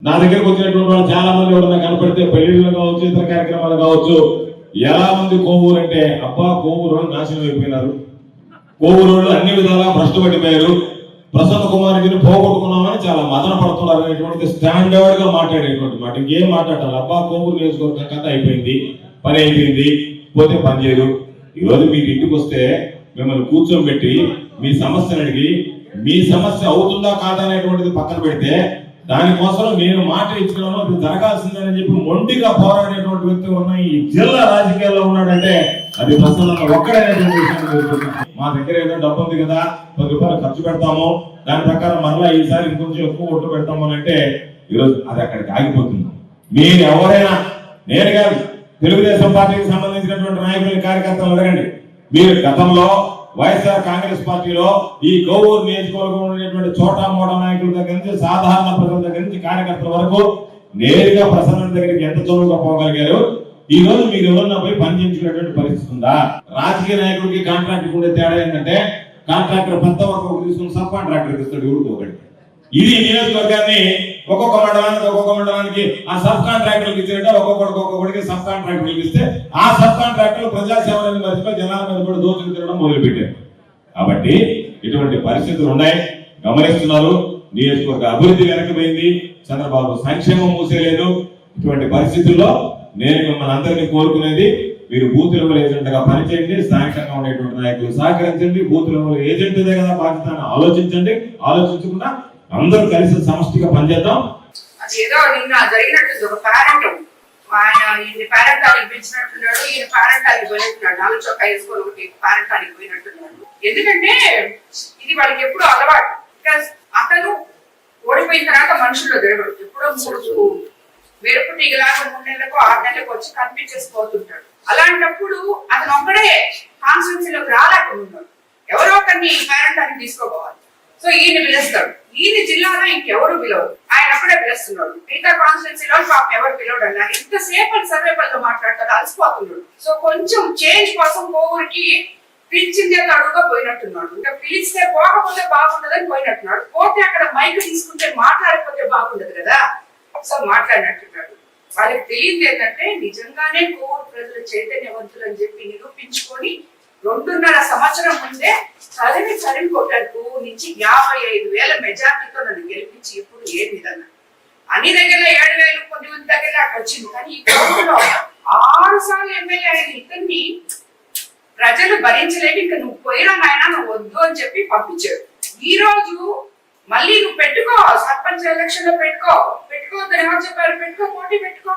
నా దగ్గరకు వచ్చినటువంటి వాళ్ళు చాలా మంది ఎవరన్నా కనపడితే పెళ్లిళ్ళు కావచ్చు, ఇతర కార్యక్రమాలు కావచ్చు, ఎలా ఉంది కోవూరు అంటే, అబ్బా కోవూరు నాశనం అయిపోయినారు, కోవూరు అన్ని విధాలా భ్రష్టు పట్టిపోయారు, ప్రసన్న కుమార్ని పోగొట్టుకున్నామని చాలా మదన పడుతున్నారు అనేటువంటి స్టాండర్డ్ గా మాట్లాడేటువంటి మాట. ఇంకేం మాట్లాడాలి? అబ్బా కోవూరు నియోజకవర్గం కథ అయిపోయింది, పని అయిపోయింది, పోతే పని చేయదు. ఈరోజు మీరు ఇంటికి వస్తే మిమ్మల్ని కూర్చోబెట్టి మీ సమస్యను అడిగి, మీ సమస్య అవుతుందా కాదా అనేటువంటిది పక్కన పెడితే, దానికోసం నేను మాట ఇచ్చుకున్నాను, అది జరగాల్సిందని చెప్పి మొండిగా పోరాడేటువంటి వ్యక్తి ఉన్న ఈ జిల్లా రాజకీయాల్లో ఉన్నాడంటే అది ప్రసన్న ఒక్కడైనటువంటి విషయం. మా దగ్గర ఏదో డబ్బు ఉంది కదా, 10 రూపాయలు ఖర్చు పెడతాము, దాని ప్రకారం మరలా ఈసారి ఇంకొంచెం ఎక్కువ ఓట్లు పెడతాము అని అంటే ఈరోజు అది అక్కడికి ఆగిపోతుంది. మీరు ఎవరైనా, నేను కాదు, తెలుగుదేశం పార్టీకి సంబంధించినటువంటి నాయకులు, కార్యకర్తలు అడగండి. మీరు గతంలో వైఎస్ఆర్ కాంగ్రెస్ పార్టీలో ఈ కోవూరు నియోజకవర్గంలో ఉండేటువంటి చోటా మోటా నాయకుల దగ్గర నుంచి, సాధారణ ప్రజల దగ్గర నుంచి, కార్యకర్తల వరకు నేరుగా ప్రసన్న దగ్గరికి ఎంత చదువుగా పోగలిగారు? ఈ రోజు మీరు ఎవరన్నా పోయి పనిచేయించుకునేటువంటి పరిస్థితి ఉందా? రాజకీయ నాయకుడికి కాంట్రాక్టర్ ఉండే తేడా ఏంటంటే, కాంట్రాక్టర్ పెద్ద వర్క్ తీసుకుని సబ్ కాంట్రాక్టర్ ఇస్తాడు ఎవరికొకటి. ఇది నియోజకవర్గాన్ని ఒక్కొక్క మండలానికి ఆ సబ్ కాంట్రాక్టర్కి ఇచ్చినట్టు ఒక్కొక్కడికి సబ్ కాంట్రాక్టర్కి ఇస్తే, ఆ సబ్ కాంట్రాక్టర్లు ప్రజాసేవలను మర్చిపోయి జనాల మీద కూడా దోచుకు తినడం మొదలుపెట్టారు. కాబట్టి ఇటువంటి పరిస్థితులు ఉన్నాయి, గమనిస్తున్నారు. నియోజకవర్గ అభివృద్ధి వెనకపోయింది, చంద్రబాబు సంక్షేమం మూసేలేదు. ఇటువంటి పరిస్థితుల్లో నేను మిమ్మల్ని అందరినీ కోరుకునేది, మీరు బూత్ లెవెల్ ఏజెంట్ గా పనిచేయండి, స్థానికంగా ఉండేటువంటి నాయకులు సహకరించండి, బూత్ లెవెల్ ఏజెంట్ కదా బాధ్యతను ఆలోచించండి. ఆలోచించకుండా అందరూ కలిసి సమష్టిగా పనిచేద్దాం. ఏదో నిన్న జరిగినట్టు ఒక పేరెంట్ ఆయన ఈయన పేరెంట్ అని పిలిచినట్టున్నాడు, ఈయన పేరెంట్ అని పోయినట్టున్నాడు, 4 చొక్కా వేసుకొని ఒకటి పేరెంట్ అని పోయినట్టున్నాడు. ఎందుకంటే ఇది వాళ్ళకి ఎప్పుడు అలవాటు. అతను ఓడిపోయిన తర్వాత మనుషుల్లో తిరగడు, ఎప్పుడో 3 మెరుపు టీగలాగా 3 నెలలకు 6 నెలలకు వచ్చి కనిపించేసిపోతుంటాడు. అలాంటప్పుడు అతను ఒక్కడే కాన్స్టిట్యూన్సీలోకి రాలేకుండా ఎవరో ఒకరిని పేరెంట్ అని తీసుకోపోవాలి. సో ఈయన పిలుస్తాడు, ఈయన జిల్లాలో ఇంకెవరు పిలవరు, ఆయన అక్కడే పిలుస్తున్నాడు. మిగతా కాన్స్టిట్యూన్సీలో పాపం ఎవరు పిలవడు అన్నారు. ఇంతసేపు సర్వేపల్లిలో మాట్లాడతాడు, అలసిపోతున్నాడు. సో కొంచెం చేంజ్ కోసం కోవూరికి పిలిచిందే తడుగా పోయినట్టున్నాడు. ఇంకా పిలిస్తే పోకపోతే బాగుండదని పోయినట్టున్నాడు. పోతే అక్కడ మైక్ తీసుకుంటే మాట్లాడకపోతే బాగుండదు కదా, సో మాట్లాడినట్టున్నాడు. వాళ్ళకి తెలియదు ఏంటంటే నిజంగానే కోవూరు ప్రజలు చైతన్యవంతులు అని చెప్పి నిరూపించుకొని 2.5 సంవత్సరం ముందే చదివి కొట్టారు. కోవూరు నుంచి 55,000 మెజార్టీతో నన్ను గెలిపించి ఇప్పుడు ఏ విధంగా అన్ని దగ్గర 7,000 కొద్దిమంది దగ్గర అక్కడ వచ్చింది. కానీ ఈ కోవూరులో 6 సార్లు ఎమ్మెల్యే అయిన ఇతన్ని ప్రజలు భరించలేక ఇంకా నువ్వు పోయినా నాయన నువ్వు వద్దు అని చెప్పి పంపించారు. ఈ రోజు మళ్ళీ నువ్వు పెట్టుకో, సర్పంచ్ ఎలక్షన్ లో పెట్టుకోవద్దని ఎవరు చెప్పారు? పోటీ పెట్టుకో.